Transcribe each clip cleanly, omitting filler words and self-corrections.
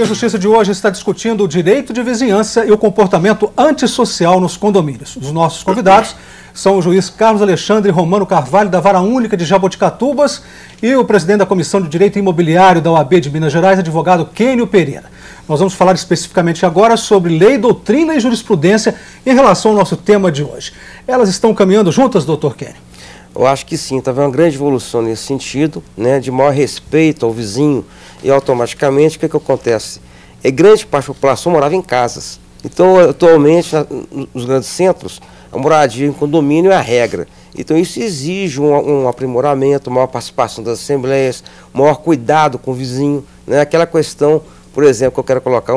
Confia Justiça de hoje está discutindo o direito de vizinhança e o comportamento antissocial nos condomínios. Os nossos convidados são o juiz Carlos Alexandre Romano Carvalho, da Vara Única de Jaboticatubas, e o presidente da Comissão de Direito Imobiliário da OAB de Minas Gerais, advogado Kênio Pereira. Nós vamos falar especificamente agora sobre lei, doutrina e jurisprudência em relação ao nosso tema de hoje. Elas estão caminhando juntas, doutor Kênio? Eu acho que sim, está havendo uma grande evolução nesse sentido, né, de maior respeito ao vizinho, e automaticamente o que acontece? Grande parte da população morava em casas. Então, atualmente, nos grandes centros, a moradia em condomínio é a regra. Então, isso exige um aprimoramento, maior participação das assembleias, maior cuidado com o vizinho, né? Aquela questão, por exemplo, que eu quero colocar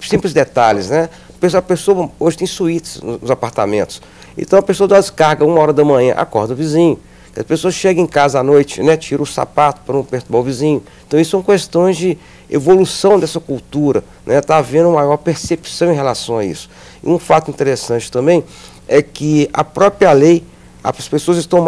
simples detalhes, né? A pessoa hoje tem suítes nos apartamentos. Então a pessoa dá descarga 1h da manhã, acorda o vizinho. A pessoa chega em casa à noite, né, tira o sapato para não perturbar o vizinho. Então isso são questões de evolução dessa cultura, né? Está havendo uma maior percepção em relação a isso. E um fato interessante também é que a própria lei, as pessoas estão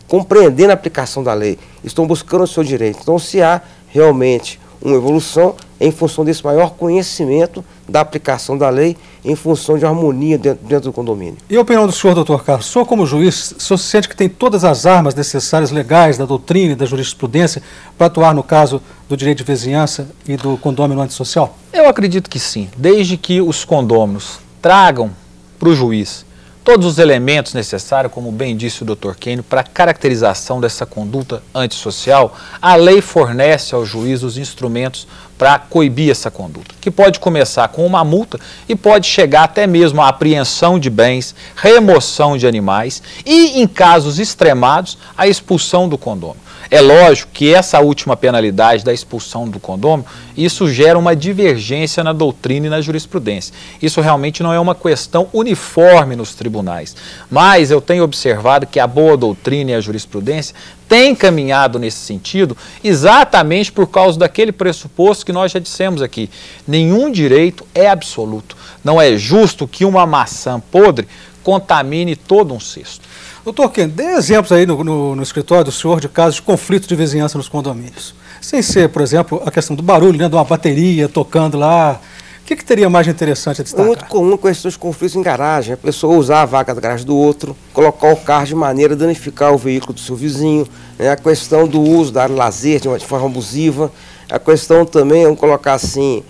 compreendendo a aplicação da lei, estão buscando o seu direito. Então se há realmente uma evolução em função desse maior conhecimento da aplicação da lei, em função de harmonia dentro do condomínio. E a opinião do senhor, doutor Carlos? O senhor, como juiz, o senhor sente que tem todas as armas necessárias legais da doutrina e da jurisprudência para atuar no caso do direito de vizinhança e do condômino antissocial? Eu acredito que sim, desde que os condôminos tragam para o juiz todos os elementos necessários, como bem disse o Dr. Kênio, para a caracterização dessa conduta antissocial, a lei fornece ao juiz os instrumentos para coibir essa conduta, que pode começar com uma multa e pode chegar até mesmo à apreensão de bens, remoção de animais e, em casos extremados, a expulsão do condômino. É lógico que essa última penalidade da expulsão do condômino, isso gera uma divergência na doutrina e na jurisprudência. Isso realmente não é uma questão uniforme nos tribunais, mas eu tenho observado que a boa doutrina e a jurisprudência têm caminhado nesse sentido exatamente por causa daquele pressuposto que nós já dissemos aqui. Nenhum direito é absoluto. Não é justo que uma maçã podre contamine todo um cesto. Doutor Kênio, dê exemplos aí no escritório do senhor de casos de conflito de vizinhança nos condomínios. Sem ser, por exemplo, a questão do barulho, né, de uma bateria tocando lá. O que teria mais interessante a destacar? É muito comum questões de conflitos em garagem. A pessoa usar a vaga da garagem do outro, colocar o carro de maneira a danificar o veículo do seu vizinho, né, a questão do uso da área de lazer de forma abusiva, a questão também, vamos colocar assim,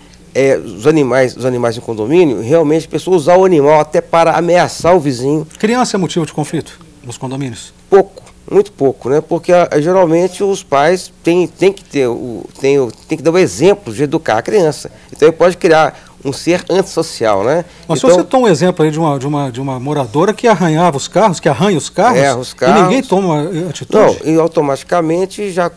os animais em condomínio, realmente a pessoa usar o animal até para ameaçar o vizinho. Criança é motivo de conflito nos condomínios? Pouco, muito pouco, né? Porque geralmente os pais têm que dar o exemplo de educar a criança. Então ele pode criar um ser antissocial, né? Mas então, o senhor citou um exemplo aí de uma moradora que arranha os carros, e ninguém toma atitude? Não, e automaticamente já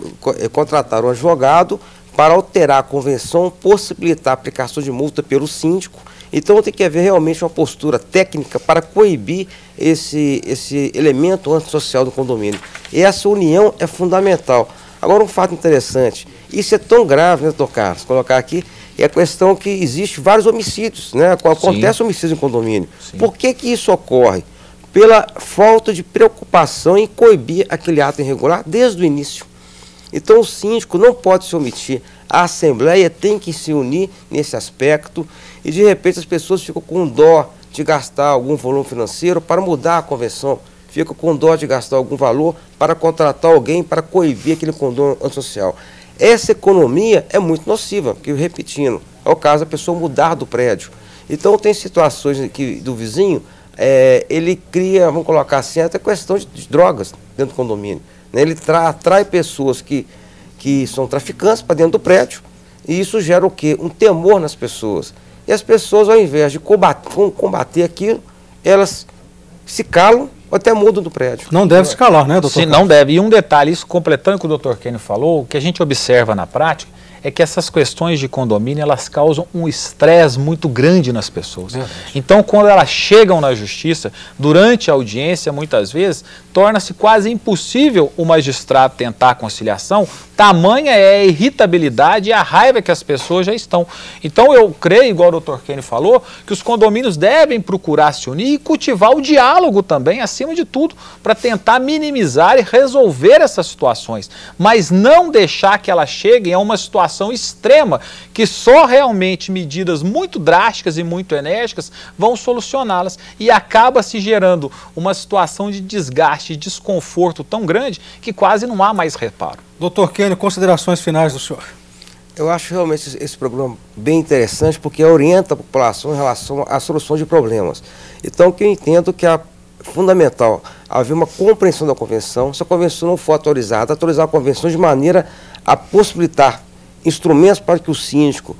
contrataram um advogado para alterar a convenção, possibilitar a aplicação de multa pelo síndico. Então tem que haver realmente uma postura técnica para coibir esse elemento antissocial do condomínio. E essa união é fundamental. Agora um fato interessante, isso é tão grave, né, doutor Carlos, colocar aqui, é a questão que existe vários homicídios, né? Acontece homicídio em condomínio. Sim. Por que isso ocorre? Pela falta de preocupação em coibir aquele ato irregular desde o início. Então o síndico não pode se omitir, a Assembleia tem que se unir nesse aspecto e de repente as pessoas ficam com dó de gastar algum volume financeiro para mudar a convenção, ficam com dó de gastar algum valor para contratar alguém para coibir aquele condômino antissocial. Essa economia é muito nociva, porque, repetindo, é o caso da pessoa mudar do prédio. Então tem situações que do vizinho, ele cria, vamos colocar assim, até questão de drogas dentro do condomínio. Ele atrai pessoas que são traficantes para dentro do prédio e isso gera o quê? Um temor nas pessoas. E as pessoas, ao invés de combater aquilo, elas se calam ou até mudam do prédio. Não deve se calar, né, doutor? Sim, não deve. E um detalhe, isso completando o que o doutor Kênio falou, o que a gente observa na prática é que essas questões de condomínio, elas causam um estresse muito grande nas pessoas. Então, quando elas chegam na justiça, durante a audiência, muitas vezes, torna-se quase impossível o magistrado tentar a conciliação, tamanha é a irritabilidade e a raiva que as pessoas já estão. Então, eu creio, igual o doutor Kenny falou, que os condomínios devem procurar se unir e cultivar o diálogo também, acima de tudo, para tentar minimizar e resolver essas situações, mas não deixar que elas cheguem a uma situação extrema, que só realmente medidas muito drásticas e muito enérgicas vão solucioná-las, e acaba se gerando uma situação de desgaste e desconforto tão grande que quase não há mais reparo. Doutor Kenny, considerações finais do senhor? Eu acho realmente esse programa bem interessante, porque orienta a população em relação à solução de problemas. Então, o que eu entendo que é fundamental haver uma compreensão da convenção. Se a convenção não for atualizar a convenção de maneira a possibilitar instrumentos para que o síndico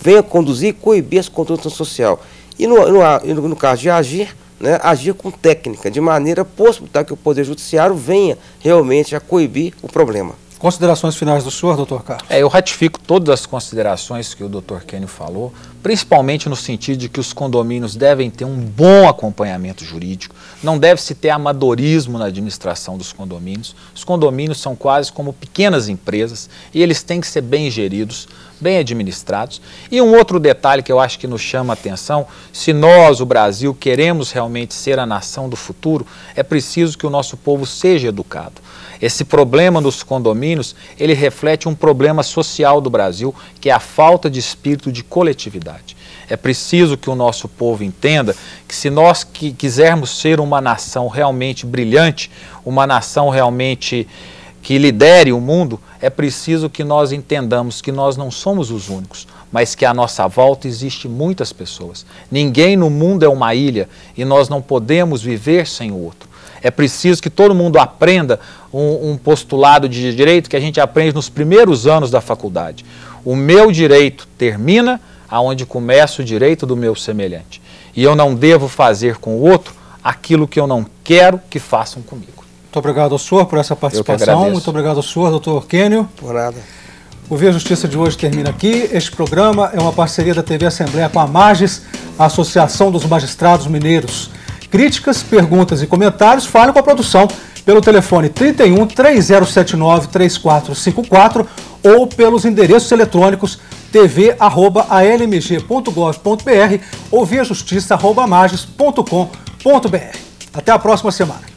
venha conduzir e coibir essa conduta social. E no caso de agir, né, agir com técnica, de maneira a possibilitar que o Poder Judiciário venha realmente a coibir o problema. Considerações finais do senhor, doutor Carlos? Eu ratifico todas as considerações que o doutor Kenny falou, principalmente no sentido de que os condomínios devem ter um bom acompanhamento jurídico, não deve-se ter amadorismo na administração dos condomínios. Os condomínios são quase como pequenas empresas e eles têm que ser bem geridos, bem administrados. E um outro detalhe que eu acho que nos chama a atenção, se nós, o Brasil, queremos realmente ser a nação do futuro, é preciso que o nosso povo seja educado. Esse problema dos condomínios, ele reflete um problema social do Brasil, que é a falta de espírito de coletividade. É preciso que o nosso povo entenda que se nós quisermos ser uma nação realmente brilhante, uma nação realmente que lidere o mundo, é preciso que nós entendamos que nós não somos os únicos, mas que à nossa volta existem muitas pessoas. Ninguém no mundo é uma ilha e nós não podemos viver sem o outro. É preciso que todo mundo aprenda um postulado de direito que a gente aprende nos primeiros anos da faculdade. O meu direito termina aonde começa o direito do meu semelhante. E eu não devo fazer com o outro aquilo que eu não quero que façam comigo. Muito obrigado ao senhor por essa participação. Muito obrigado ao senhor, doutor Kenny. Por nada. O Via Justiça de hoje termina aqui. Este programa é uma parceria da TV Assembleia com a MAGES, a Associação dos Magistrados Mineiros. Críticas, perguntas e comentários, falem com a produção pelo telefone 31 3079 3454 ou pelos endereços eletrônicos tv@almg.gov.br ou viajustiça@mages.com.br. Até a próxima semana.